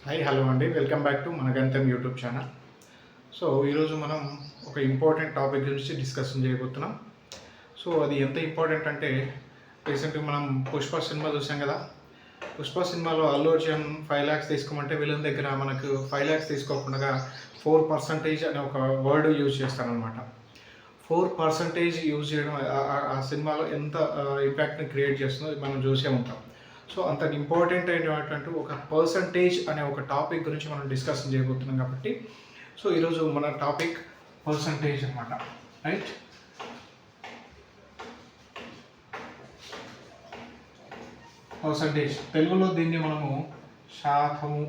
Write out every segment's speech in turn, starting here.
Hi hello అండి, welcome back to మన గణితం యూట్యూబ్ ఛానల్. సో ఈరోజు మనం ఒక ఇంపార్టెంట్ టాపిక్ గురించి డిస్కషన్ చేయబోతున్నాం. సో అది ఎంత ఇంపార్టెంట్ అంటే, రీసెంట్గా మనం పుష్ప సినిమా చూసాం కదా. పుష్ప సినిమాలో అల్లు అర్జున్ 5 lakhs తీసుకోమంటే వీళ్ళ దగ్గర మనకు 5 lakhs తీసుకోకుండా 4% అనే ఒక వర్డ్ యూజ్ చేస్తారనమాట. 4% యూజ్ చేయడం ఆ సినిమాలో ఎంత ఇంపాక్ట్ని క్రియేట్ చేస్తుందో మనం చూసే ఉంటాం. సో అంత ఇంపార్టెంట్ అయినటువంటి ఒక పర్సంటేజ్ అనే ఒక టాపిక్ గురించి మనం డిస్కషన్ చేయబోతున్నాం కాబట్టి, సో ఈరోజు మన టాపిక్ పర్సంటేజ్ అనమాట. రైట్, పర్సంటేజ్ తెలుగులో దీన్ని మనము శాతము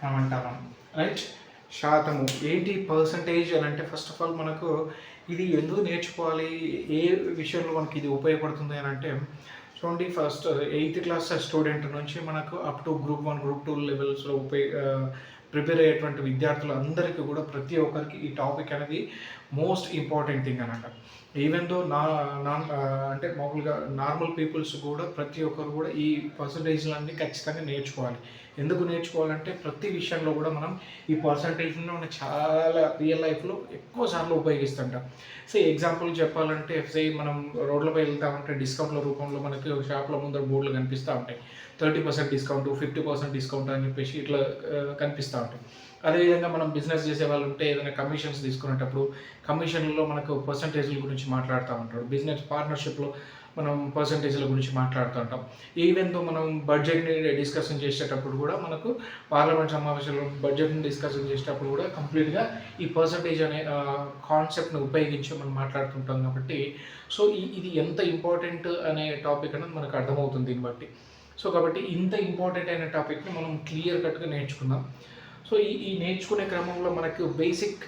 అని అంటాము. రైట్, శాతము ఏంటి పర్సంటేజ్ అని అంటే, ఫస్ట్ ఆఫ్ ఆల్ మనకు ఇది ఎందుకు నేర్చుకోవాలి, ఏ విషయంలో మనకి ఇది ఉపయోగపడుతుంది అని అంటే, చూడండి, ఫస్ట్ 8th క్లాస్ స్టూడెంట్ నుంచి మనకు అప్ టు గ్రూప్ 1 గ్రూప్ 2 లెవెల్స్లో ప్రిపేర్ అయ్యేటువంటి విద్యార్థులందరికీ కూడా ప్రతి ఒక్కరికి ఈ టాపిక్ అనేది మోస్ట్ ఇంపార్టెంట్ థింగ్ అనమాట. ఈవెన్ దో అంటే మామూలుగా నార్మల్ పీపుల్స్ కూడా ప్రతి ఒక్కరు కూడా ఈ పర్సంటేజ్లన్నీ ఖచ్చితంగా నేర్చుకోవాలి. ఎందుకు నేర్చుకోవాలంటే ప్రతి విషయంలో కూడా మనం ఈ పర్సంటేజ్ని మనం చాలా రియల్ లైఫ్లో ఎక్కువ సార్లు ఉపయోగిస్తుంటాం. సో ఎగ్జాంపుల్ చెప్పాలంటే, మనం రోడ్లపై వెళ్తామంటే డిస్కౌంట్ల రూపంలో మనకి షాప్ల ముందర బోర్డులు కనిపిస్తూ ఉంటాయి. 30% డిస్కౌంట్, 50% డిస్కౌంట్ అని చెప్పేసి ఇట్లా కనిపిస్తూ ఉంటాయి. అదేవిధంగా మనం బిజినెస్ చేసే వాళ్ళు ఉంటే ఏదైనా కమిషన్స్ తీసుకునేటప్పుడు కమిషన్లో మనకు పర్సంటేజ్ల గురించి మాట్లాడుతూ ఉంటారు. బిజినెస్ పార్ట్నర్షిప్లో మనం పర్సంటేజ్ల గురించి మాట్లాడుతూ ఉంటాం. ఈవెన్ తో మనం బడ్జెట్ని డిస్కషన్ చేసేటప్పుడు కూడా మనకు పార్లమెంట్ సమావేశంలో బడ్జెట్ని డిస్కషన్ చేసేటప్పుడు కూడా కంప్లీట్గా ఈ పర్సంటేజ్ అనే కాన్సెప్ట్ని ఉపయోగించి మనం మాట్లాడుతుంటాం. కాబట్టి సో ఇది ఎంత ఇంపార్టెంట్ అనే టాపిక్ అనేది మనకు అర్థమవుతుంది దీన్ని బట్టి. సో కాబట్టి ఇంత ఇంపార్టెంట్ అయిన టాపిక్ని మనం క్లియర్ కట్గా నేర్చుకుందాం. సో ఈ నేర్చుకునే క్రమంలో మనకు బేసిక్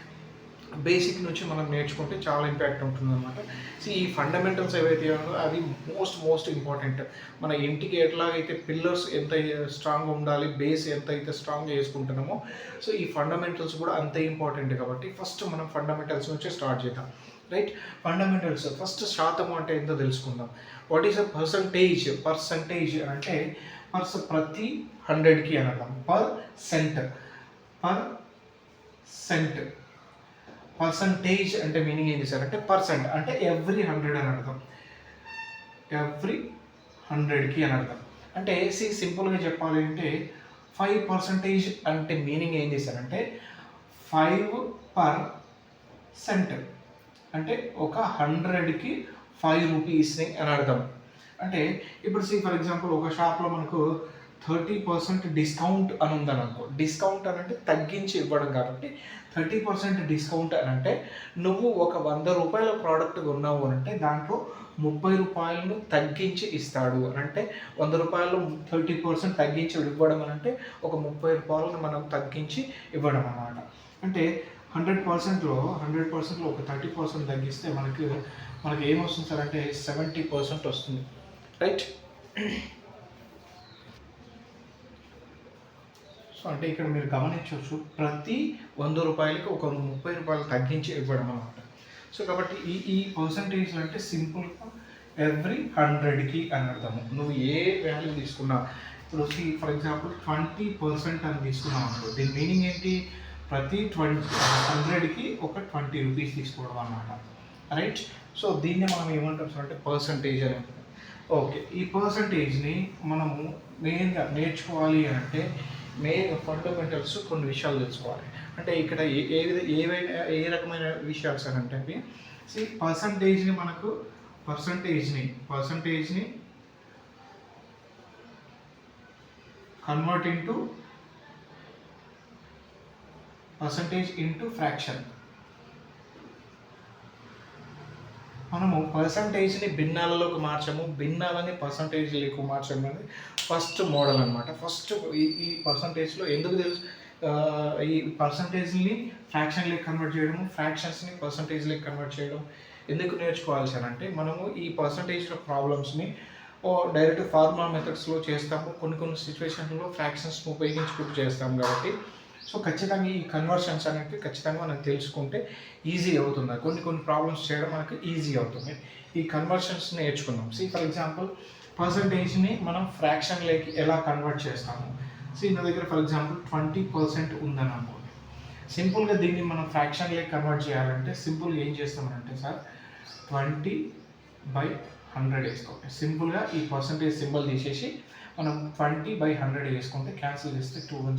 నుంచి మనం నేర్చుకుంటే చాలా ఇంపాక్ట్ ఉంటుందన్నమాట. సో ఈ ఫండమెంటల్స్ ఏవైతే ఉన్నాయో అవి మోస్ట్ ఇంపార్టెంట్. మన ఇంటికి ఎట్లాగైతే పిల్లర్స్ ఎంత స్ట్రాంగ్గా ఉండాలి, బేస్ ఎంత అయితే స్ట్రాంగ్గా చేసుకుంటున్నామో, సో ఈ ఫండమెంటల్స్ కూడా అంతే ఇంపార్టెంట్. కాబట్టి ఫస్ట్ మనం ఫండమెంటల్స్ నుంచి స్టార్ట్ చేద్దాం. రైట్, ఫండమెంటల్స్ ఫస్ట్ శాతం అంటే ఎంతో తెలుసుకుందాం. వాట్ ఈస్ అ పర్సంటేజ్ అంటే ప్రతి 100కి అనడం. సెంట్ పర్సంటేజ్ అంటే మీనింగ్ ఏం చేశారంటే, పర్సెంట్ అంటే ఎవ్రీ 100 అని అర్థం. ఎవ్రీ 100కి అని అర్థం. అంటే సింపుల్గా చెప్పాలి అంటే 5% అంటే మీనింగ్ ఏం చేశారంటే 5% అంటే ఒక 100కి 5 రూపీస్ని అని అర్థం. అంటే ఇప్పుడు ఫర్ ఎగ్జాంపుల్ ఒక షాప్లో మనకు 30% డిస్కౌంట్ అని ఉందని అనుకో. డిస్కౌంట్ అని అంటే తగ్గించి ఇవ్వడం. కాబట్టి 30% డిస్కౌంట్ అని అంటే నువ్వు ఒక 100 రూపాయల ప్రోడక్ట్ కొన్నావు అని అంటే దాంట్లో 30 రూపాయలను తగ్గించి ఇస్తాడు అని అంటే 100 రూపాయలు 30% తగ్గించి ఇవ్వడం అని అంటే ఒక 30 రూపాయలను మనం తగ్గించి ఇవ్వడం అన్నమాట. అంటే 100%లో ఒక 30% తగ్గిస్తే మనకి ఏమొస్తుంది సార్ అంటే 70% వస్తుంది. రైట్, సో అంటే ఇక్కడ మీరు గమనించవచ్చు, ప్రతి 100 రూపాయలకి ఒక 30 రూపాయలు తగ్గించి ఇవ్వడం అన్నమాట. సో కాబట్టి ఈ పర్సంటేజ్లు అంటే సింపుల్గా ఎవ్రీ 100కి అని అర్థము. నువ్వు ఏ వాల్యూ తీసుకున్నా, ఇప్పుడు ఫర్ ఎగ్జాంపుల్ 20% అని తీసుకున్నావు అనుకో, దీని మీనింగ్ ఏంటి, ప్రతి 100కి ఒక 20 రూపీస్ తీసుకోవడం అన్నమాట. రైట్, సో దీన్ని మనం ఏమంటాం సార్ అంటే పర్సంటేజ్ అని అంటాం. ఓకే, ఈ పర్సంటేజ్ని మనము మెయిన్గా నేర్చుకోవాలి అంటే మెయిన్ ఫండమెంటల్స్ కొన్ని విషయాలు తెలుసుకోవాలి. అంటే ఇక్కడ ఏ రకమైన విషయాలు సార్ అంటే అవి పర్సంటేజ్ని కన్వర్ట్ పర్సంటేజ్ ఇంటూ ఫ్రాక్షన్. మనము పర్సంటేజ్ని భిన్నాలలోకి మార్చము, భిన్నాలని పర్సంటేజ్లకు మార్చడం అనేది ఫస్ట్ మోడల్ అనమాట. ఫస్ట్ ఈ పర్సంటేజ్లో ఎందుకు తెలుసు, ఈ పర్సంటేజ్ని ఫ్రాక్షన్లోకి కన్వర్ట్ చేయడము, ఫ్రాక్షన్స్ని పర్సంటేజ్లోకి కన్వర్ట్ చేయడం ఎందుకు నేర్చుకోవాలి సార్ అంటే, మనము ఈ పర్సంటేజ్ల ప్రాబ్లమ్స్ని డైరెక్ట్ ఫార్ములా మెథడ్స్లో చేస్తాము, కొన్ని సిచ్యువేషన్లో ఫ్రాక్షన్స్ని ఉపయోగించుకుంటూ చేస్తాము. కాబట్టి సో ఖచ్చితంగా ఈ కన్వర్షన్స్ అనేవి ఖచ్చితంగా మనం తెలుసుకుంటే ఈజీ అవుతుంది. కొన్ని ప్రాబ్లమ్స్ చేయడం మనకు ఈజీ అవుతుంది. ఈ కన్వర్షన్స్ నేర్చుకుందాం. ఫర్ ఎగ్జాంపుల్ పర్సంటేజ్ని మనం ఫ్రాక్షన్లోకి ఎలా కన్వర్ట్ చేస్తాము. నా దగ్గర ఫర్ ఎగ్జాంపుల్ 20% ఉందని అనుకోండి. సింపుల్గా దీన్ని మనం ఫ్రాక్షన్లోకి కన్వర్ట్ చేయాలంటే సింపుల్గా ఏం చేస్తామనంటే సార్ 20/100 వేసుకోండి. సింపుల్గా ఈ పర్సంటేజ్ సింబల్ తీసేసి మనం 20/100 వేసుకుంటే క్యాన్సిల్ చేస్తే 2 1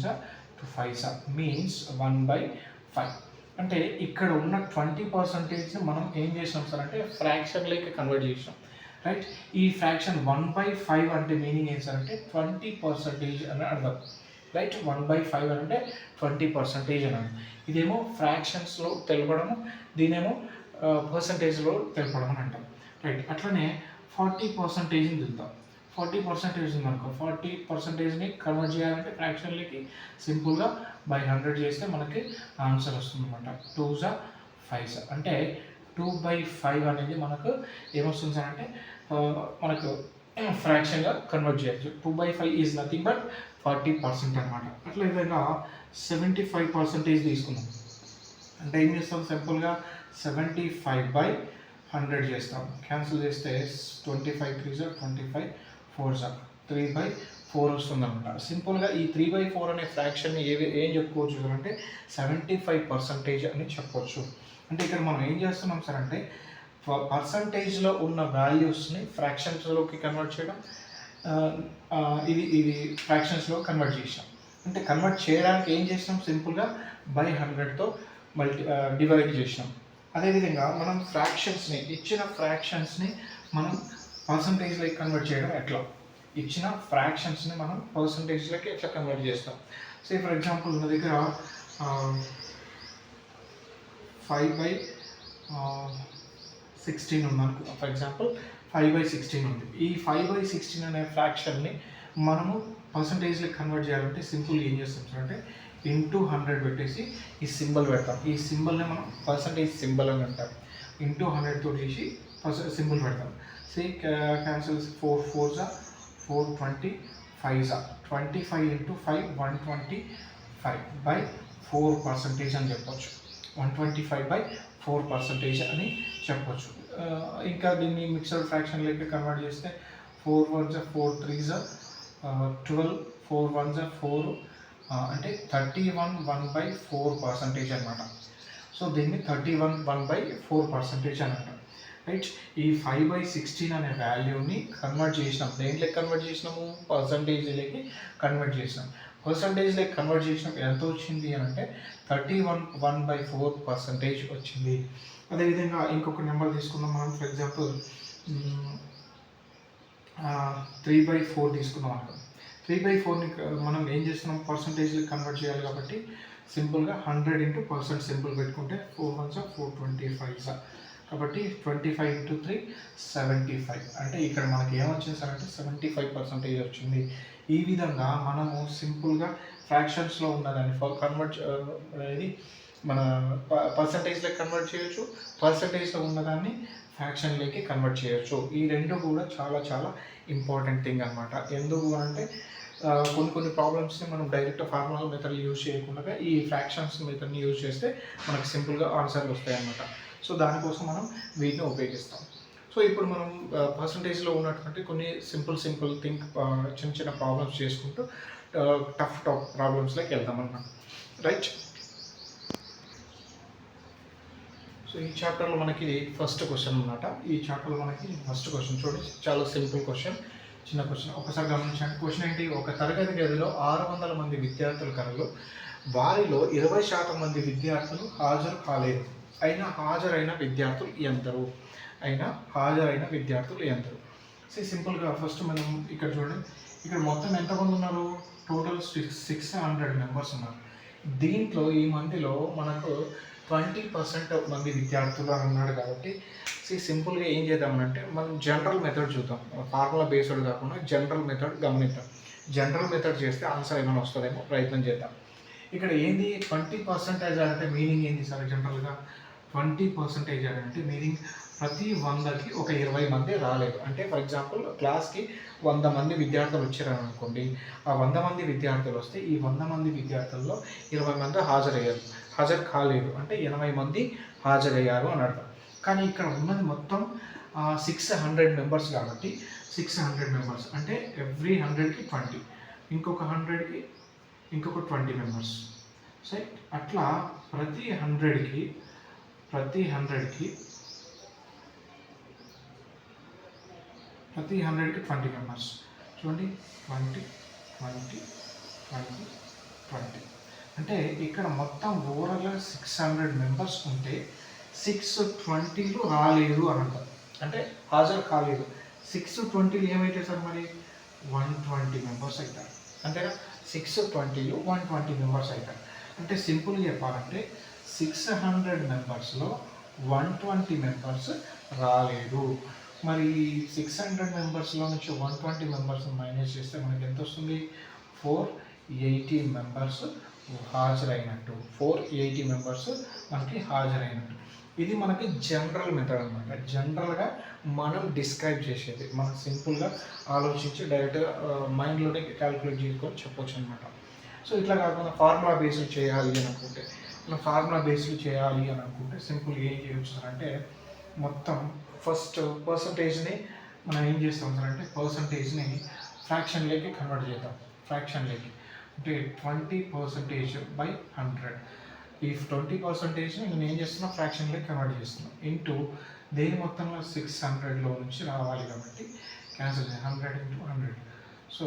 2 5 మీన్స్ 1/5. అంటే ఇక్కడ ఉన్న 20% మనం ఏం చేసినాం సార్ అంటే ఫ్రాక్షన్లోకి కన్వర్ట్ చేసినాం, రైట్. ఈ ఫ్రాక్షన్ 1/5 అంటే మీనింగ్ ఏం సార్ అంటే 20% అని అర్థం, రైట్. 1/5 అంటే 20% అని అర్థం. ఇదేమో ఫ్రాక్షన్స్లో తెలపడము, దీనేమో పర్సంటేజ్లో తెలపడం అని అంటాం, రైట్. అట్లనే 40% దిద్దాం. 40% ఉందనుకో, 40%ని కన్వర్ట్ చేయాలంటే ఫ్రాక్షన్లోకి సింపుల్గా బై 100 చేస్తే మనకి ఆన్సర్ వస్తుంది అనమాట. 2 5 అంటే 2/5 అనేది మనకు ఏమొస్తుంది సార్ అంటే మనకు ఫ్రాక్షన్గా కన్వర్ట్ చేయొచ్చు. 2/5 ఈజ్ నథింగ్ బట్ 40% అనమాట. అట్లా విధంగా 75% తీసుకుందాం. అంటే ఏం చేస్తాం, సింపుల్గా 75/100 చేస్తాం. క్యాన్సిల్ చేస్తే 25 3 25 4 3/4 వస్తుంది అనమాట. సింపుల్గా ఈ 3/4 అనే ఫ్రాక్షన్ని ఏం చెప్పుకోవచ్చు అంటే 75% అని చెప్పవచ్చు. అంటే ఇక్కడ మనం ఏం చేస్తున్నాం సార్ అంటే పర్సంటేజ్లో ఉన్న వాల్యూస్ని ఫ్రాక్షన్స్లోకి కన్వర్ట్ చేయడం, ఇది ఫ్రాక్షన్స్లో కన్వర్ట్ చేసాం. అంటే కన్వర్ట్ చేయడానికి ఏం చేసినాం, సింపుల్గా బై 100తో డివైడ్ చేసినాం. అదేవిధంగా మనం ఫ్రాక్షన్స్ని, ఇచ్చిన ఫ్రాక్షన్స్ని మనం పర్సంటేజ్లోకి కన్వర్ట్ చేయడం ఎట్లా, ఇచ్చిన ఫ్రాక్షన్స్ని మనం పర్సంటేజ్లోకి ఎట్లా కన్వర్ట్ చేస్తాం. సో ఫర్ ఎగ్జాంపుల్ నా దగ్గర 5/16 ఉంది అనుకో. ఫర్ ఎగ్జాంపుల్ 5/16 ఉంది. ఈ 5/16 అనే ఫ్రాక్షన్ని మనము పర్సంటేజ్లోకి కన్వర్ట్ చేయాలంటే సింపుల్ ఏం చేస్తాం సార్ అంటే ఇంటూ 100 పెట్టేసి ఈ సింబల్ పెడతాం. ఈ సింబల్ని మనం పర్సంటేజ్ సింబల్ అని అంటాం. ఇంటూ 100తో చేసి సింబల్ పెడతాం. క్యాన్సిల్ 4 4 4 25 25 ఇంటూ 5 125/4% అని చెప్పొచ్చు. 125/4% అని చెప్పొచ్చు. ఇంకా దీన్ని మిక్సర్ ఫ్రాక్షన్లోకి కన్వర్ట్ చేస్తే 4 1 4 3 12 4 1 4 అంటే 31 1/4% అనమాట. సో దీన్ని 31 1/4% అని అంటాం, రైట్. ఈ 5/16 అనే వాల్యూని కన్వర్ట్ చేసినాం. దేంట్లోకి కన్వర్ట్ చేసినాము, పర్సంటేజ్లోకి కన్వర్ట్ చేసినాం. పర్సంటేజ్లోకి కన్వర్ట్ చేసినప్పుడు ఎంత వచ్చింది అని అంటే 31 1/4% వచ్చింది. అదేవిధంగా ఇంకొక నెంబర్ తీసుకుందాం మనం. ఫర్ ఎగ్జాంపుల్ 3/4 తీసుకుందాం అనుకో. 3/4ని మనం ఏం చేస్తున్నాం, పర్సంటేజ్లోకి కన్వర్ట్ చేయాలి కాబట్టి సింపుల్గా 100 ఇంటూ % సింపుల్ పెట్టుకుంటే 4 1 425 కాబట్టి 25 ఇంటూ 3 75. అంటే ఇక్కడ మనకి ఏమొచ్చింది సార్ అంటే 75% వచ్చింది. ఈ విధంగా మనము సింపుల్గా ఫ్రాక్షన్స్లో ఉన్నదాన్ని కన్వర్ట్ అనేది మన పర్సంటేజ్లోకి కన్వర్ట్ చేయొచ్చు, పర్సంటేజ్లో ఉన్నదాన్ని ఫ్రాక్షన్లోకి కన్వర్ట్ చేయొచ్చు. ఈ రెండు కూడా చాలా చాలా ఇంపార్టెంట్ థింగ్ అనమాట. ఎందుకు అంటే కొన్ని ప్రాబ్లమ్స్ని మనం డైరెక్ట్ ఫార్ములా మెథడ్ యూజ్ చేయకుండా ఈ ఫ్రాక్షన్స్ మెథడ్ని యూజ్ చేస్తే మనకు సింపుల్గా ఆన్సర్లు వస్తాయి అన్నమాట. సో దానికోసం మనం వీటిని ఉపయోగిస్తాం. సో ఇప్పుడు మనం పర్సంటేజ్లో ఉన్నటువంటి కొన్ని సింపుల్ థింక్ చిన్న చిన్న ప్రాబ్లమ్స్ చేసుకుంటూ టఫ్ ప్రాబ్లమ్స్లోకి వెళ్తాం అన్నమాట, రైట్. సో ఈ చాప్టర్లో మనకి ఫస్ట్ క్వశ్చన్ అన్నమాట. ఈ చాప్టర్లో మనకి ఫస్ట్ క్వశ్చన్ చూడండి, చాలా సింపుల్ క్వశ్చన్, చిన్న క్వశ్చన్. ఒకసారి గమనించండి. క్వశ్చన్ ఏంటి, ఒక తరగతి గదిలో 600 మంది విద్యార్థులు కలరు. వారిలో 20% మంది విద్యార్థులు హాజరు కాలేదు. హాజరైన విద్యార్థులు ఎందరు? హాజరైన విద్యార్థులు ఎందరు? సింపుల్గా ఫస్ట్ మనం ఇక్కడ చూడండి, ఇక్కడ మొత్తం ఎంతమంది ఉన్నారు, టోటల్ 600 మెంబర్స్ ఉన్నారు. దీంట్లో ఈ మందిలో మనకు 20% మంది విద్యార్థులు అని ఉన్నాడు కాబట్టి సింపుల్గా ఏం చేద్దామనంటే మనం జనరల్ మెథడ్ చూద్దాం. ఫార్ములా బేస్డ్ కాకుండా జనరల్ మెథడ్ గమనిద్దాం. జనరల్ మెథడ్ చేస్తే ఆన్సర్ ఏమైనా వస్తుందేమో ప్రయత్నం చేద్దాం. ఇక్కడ ఏంది 20% అంటే మీనింగ్ ఏంది సార్? జనరల్గా 20% అంటే మీనింగ్ ప్రతి 100కి ఒక 20 మంది రాలేదు. అంటే ఫర్ ఎగ్జాంపుల్ క్లాస్కి 100 మంది విద్యార్థులు వచ్చారని అనుకోండి. ఆ 100 మంది విద్యార్థులు వస్తే ఈ 100 మంది విద్యార్థుల్లో 20 మంది హాజరు కాలేదు. అంటే 80 మంది హాజరయ్యారు అని అర్థం. కానీ ఇక్కడ ఉన్నది మొత్తం 600 మెంబర్స్ కాబట్టి 600 మెంబర్స్ అంటే ఎవ్రీ 100కి 20, ఇంకొక 100కి ఇంకొక 20 మెంబర్స్. రైట్, అట్లా ప్రతి 100కి 20 మెంబర్స్. చూడండి, 20 20 20 20. అంటే ఇక్కడ మొత్తం ఓవరాల్గా 600 మెంబర్స్ ఉంటే 620 రాలేదు అని అంటారు, అంటే హాజరు కాలేదు. 620 ఏమైతే సార్ మరి 120 మెంబర్స్ అవుతారు. అంతేనా, 620 120 మెంబర్స్ అవుతారు. అంటే సింపుల్గా చెప్పాలంటే 600 మెంబర్స్లో 120 మెంబర్స్ రాలేదు. మరి 600 మెంబర్స్లో నుంచి 120 మెంబర్స్ మైనస్ చేస్తే మనకి ఎంత వస్తుంది? 480 మెంబర్స్ హాజరైనట్టు. 480 మెంబర్స్ మనకి హాజరైనట్టు. ఇది మనకి జనరల్ మెథడ్ అనమాట. జనరల్గా మనం డిస్క్రైబ్ చేసేది, మనం సింపుల్గా ఆలోచించి డైరెక్ట్గా మైండ్లోనే క్యాలిక్యులేట్ చేసుకొని చెప్పొచ్చు అనమాట. సో ఇట్లా కాకుండా ఫార్ములా బేస్డ్ చేయాలి అని అనుకుంటే, సింపుల్గా ఏం చేయవచ్చు సార్ అంటే, మొత్తం ఫస్ట్ పర్సంటేజ్ని మనం ఏం చేస్తాం సార్ అంటే, పర్సంటేజ్ని ఫ్రాక్షన్లోకి కన్వర్ట్ చేద్దాం. ఫ్రాక్షన్లోకి అంటే 20%/100. ఈ 20%ని నేను ఏం చేస్తున్నా, ఫ్రాక్షన్లోకి కన్వర్ట్ చేస్తున్నాను. ఇంటూ దేని మొత్తంలో 600లో నుంచి రావాలి కాబట్టి క్యాన్సిల్ 100 × 100. సో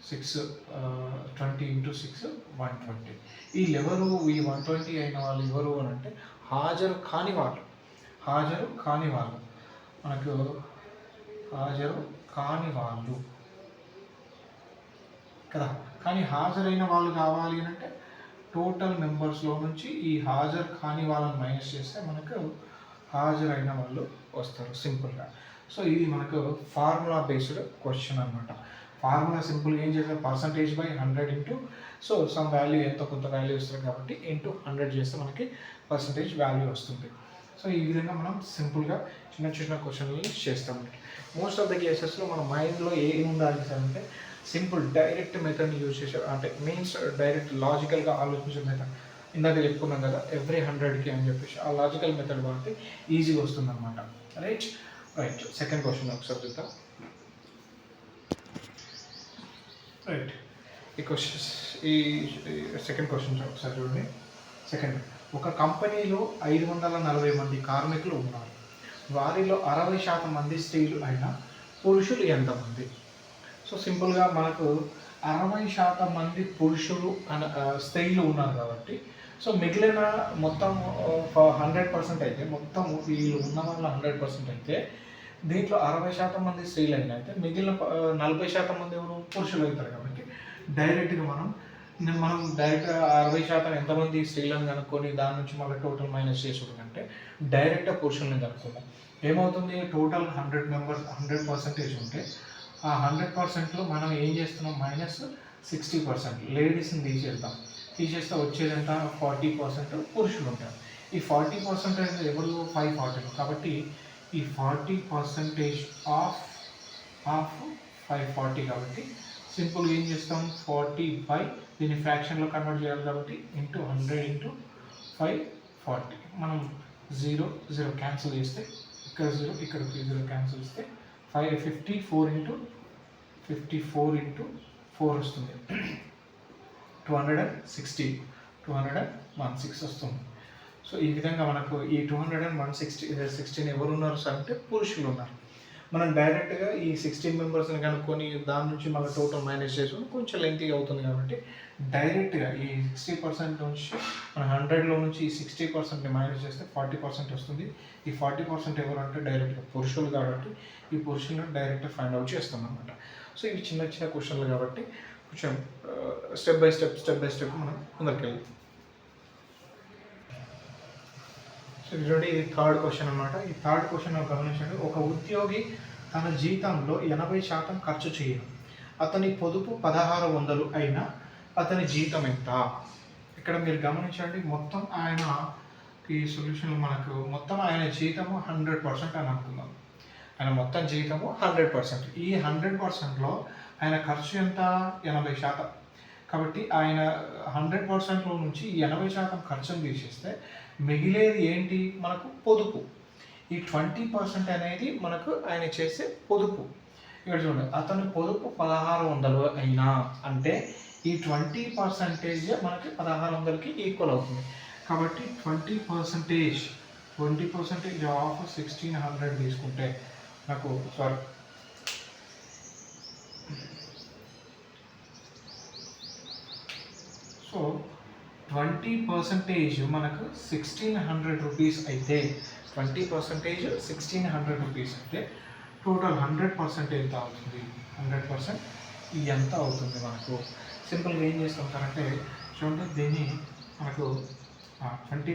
20 × 6 120. వీళ్ళెవరు, ఈ 120 అయిన వాళ్ళు ఎవరు అని అంటే హాజరు కాని వాళ్ళు మనకు హాజరు కాని వాళ్ళు కదా. కానీ హాజరైన వాళ్ళు కావాలి అని అంటే టోటల్ మెంబర్స్లో నుంచి ఈ హాజరు కాని వాళ్ళని మైనస్ చేస్తే మనకు హాజరైన వాళ్ళు వస్తారు సింపుల్గా. సో ఇది మనకు ఫార్ములా బేస్డ్ క్వశ్చన్ అనమాట. ఫార్ములా సింపుల్గా ఏం చేస్తారు, %/100 ఇంటూ సో సమ్ వాల్యూ, ఎంతో కొంత వాల్యూ వస్తుంది కాబట్టి ఇంటూ 100 చేస్తే మనకి పర్సంటేజ్ వాల్యూ వస్తుంది. సో ఈ విధంగా మనం సింపుల్గా చిన్న చిన్న క్వశ్చన్లు చేస్తాం. మోస్ట్ ఆఫ్ ద కేసెస్లో మన మైండ్లో ఏమి ఉండాలి సార్ అంటే, సింపుల్ డైరెక్ట్ మెథడ్ని యూజ్ చేసే, అంటే మీన్స్ డైరెక్ట్ లాజికల్గా ఆలోచించే మెథడ్. ఇందాక చెప్పుకున్నాం కదా ఎవ్రీ 100కి అని చెప్పేసి, ఆ లాజికల్ మెథడ్ వాడితే ఈజీగా వస్తుంది అనమాట. రైట్. సెకండ్ క్వశ్చన్ ఒకసారి చూద్దాం. రైట్, ఈ సెకండ్ క్వశ్చన్ ఒకసారి చూడండి. సెకండ్, ఒక కంపెనీలో 540 మంది కార్మికులు ఉన్నారు. వారిలో 60% మంది స్త్రీలు అయినా పురుషులు ఎంతమంది? సో సింపుల్గా మనకు 60% మంది పురుషులు స్త్రీలు ఉన్నారు కాబట్టి, సో మిగిలిన మొత్తం 100% అయితే, మొత్తం వీళ్ళు ఉన్న వాళ్ళ 100% అయితే, దీంట్లో 60% మంది స్త్రీలు అయినా అయితే మిగిలిన 40% మంది ఎవరు, పురుషులు అవుతారు. కాబట్టి డైరెక్ట్గా మనం డైరెక్ట్గా 60% ఎంతమంది స్త్రీలను కనుక్కొని దాని నుంచి మళ్ళీ టోటల్ మైనస్ చేసుకుంటే కంటే డైరెక్ట్గా పురుషుల్ని కనుక్కుందాం. ఏమవుతుంది, టోటల్ 100% ఉంటే ఆ 100%లో మనం ఏం చేస్తున్నాం, -60% లేడీస్ని తీసేస్తే వచ్చేది ఎంత, 40% పురుషులు ఉంటారు. ఈ 40% ఎవరు, 540. కాబట్టి ఈ 40% ఆఫ్ 540. కాబట్టి సింపుల్గా ఏం చేస్తాం, 40 దీన్ని ఫ్రాక్షన్లో కన్వర్ట్ చేయాలి కాబట్టి ఇంటూ 100 × 540. మనం 0 క్యాన్సిల్ చేస్తే ఇక్కడ 0 ఇక్కడ 0 క్యాన్సిల్ చేస్తే 54 × 4 వస్తుంది. 216 వస్తుంది. సో ఈ విధంగా మనకు ఈ 216 ఎవరు ఉన్నారు సార్ అంటే పురుషులు ఉన్నారు. మనం డైరెక్ట్గా ఈ 16 మెంబర్స్ని కనుక్కొని దాని నుంచి మన టోటల్ మైనస్ చేసుకుని కొంచెం లెంతీగా అవుతుంది కాబట్టి డైరెక్ట్గా ఈ 60% నుంచి మన 100లో నుంచి ఈ 60%ని మైనస్ చేస్తే 40% వస్తుంది. ఈ 40% ఎవరు అంటే డైరెక్ట్గా పురుషులు కాబట్టి ఈ పురుషులను డైరెక్ట్గా ఫైండ్ అవుట్ చేస్తాం అనమాట. సో ఇవి చిన్న చిన్న క్వశ్చన్లు కాబట్టి కొంచెం స్టెప్ బై స్టెప్ మనం ముందరికెళ్ళాం. సో చూడండి, ఇది థర్డ్ క్వశ్చన్ అనమాట. ఈ థర్డ్ క్వశ్చన్ గమనించండి. ఒక ఉద్యోగి తన జీతంలో 80% ఖర్చు చేయడం, అతని పొదుపు 1600 అయినా అతని జీతం ఎంత? ఇక్కడ మీరు గమనించండి, మొత్తం ఆయన ఈ సొల్యూషన్ మనకు మొత్తం ఆయన జీతము 100% అని అనుకుందాం. ఆయన మొత్తం జీతము 100%. ఈ 100%లో ఆయన ఖర్చు ఎంత, 80%. కాబట్టి ఆయన 100%లో నుంచి 80% ఖర్చును తీసేస్తే మిగిలేది ఏంటి, మనకు పొదుపు. ఈ 20% అనేది మనకు ఆయన చేసే పొదుపు. ఇక్కడ చూడండి, అతని పొదుపు 1600 అయినా అంటే ఈ 20% మనకి 1600కి ఈక్వల్ అవుతుంది. కాబట్టి 20% ఆఫ్ 1600 తీసుకుంటే నాకు సారీ సో 20% మనకు 1600 రూపీస్ అయితే 20% 1600 రూపీస్ అయితే టోటల్ 100% ఎంత అవుతుంది? 100% ఎంత అవుతుంది మనకు? సింపుల్గా ఏం చేస్తాం సార్ అంటే చూడండి, దీన్ని మనకు 20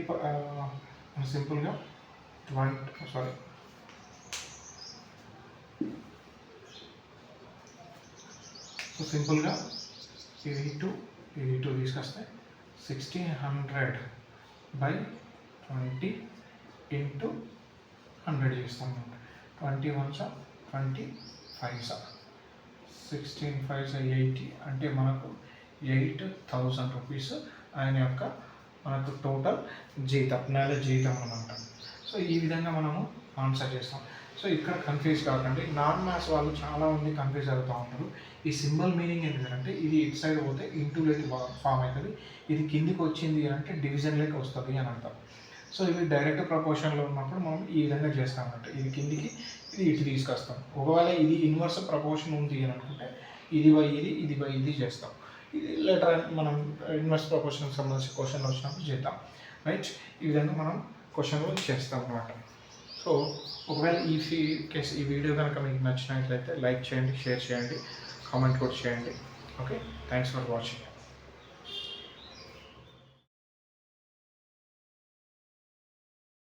సింపుల్గా 20 సారీ సో సింపుల్గా ఇది 2 తీసుకొస్తే 1600/20 ఇంటూ 100 చేస్తాం. 21 25 16 5 80 అంటే మనకు 8000 రూపీస్ ఆయన యొక్క మనకు టోటల్ జీతం, నెల జీతం అనమాట. సో ఈ విధంగా మనము ఆన్సర్ చేస్తాం. సో ఇక్కడ కన్ఫ్యూజ్ కాకండి. నాన్ మ్యాథ్స్ వాళ్ళు చాలామంది కన్ఫ్యూజ్ అవుతూ ఉంటారు. ఈ సింబల్ మీనింగ్ ఏంటంటే ఇది ఇటు సైడ్ పోతే ఇంటూ లేక ఫామ్ అవుతుంది, ఇది కిందికి వచ్చింది అంటే డివిజన్ లేక వస్తుంది అని అంటాం. సో ఇవి డైరెక్ట్ ప్రపోర్షన్లో ఉన్నప్పుడు మనం ఈ విధంగా చేస్తాం అన్నట్టు. ఇది కిందికి, ఇది ఇటు తీసుకొస్తాం. ఒకవేళ ఇది ఇన్వర్స్ ప్రపోర్షన్ ఉంది అని అనుకుంటే ఇది బై ఇది చేస్తాం. ఇది లెటర్ మనం ఇన్వర్స్ ప్రపోర్షన్కి సంబంధించి క్వశ్చన్ వచ్చినప్పుడు చేద్దాం. రైట్, ఈ విధంగా మనం క్వశ్చన్లు చేస్తాం అన్నమాట. సో ఒకవేళ ఈ వీడియో కనుక మీకు నచ్చినట్లయితే లైక్ చేయండి, షేర్ చేయండి, కామెంట్ కూడా చేయండి. Okay, thanks for watching.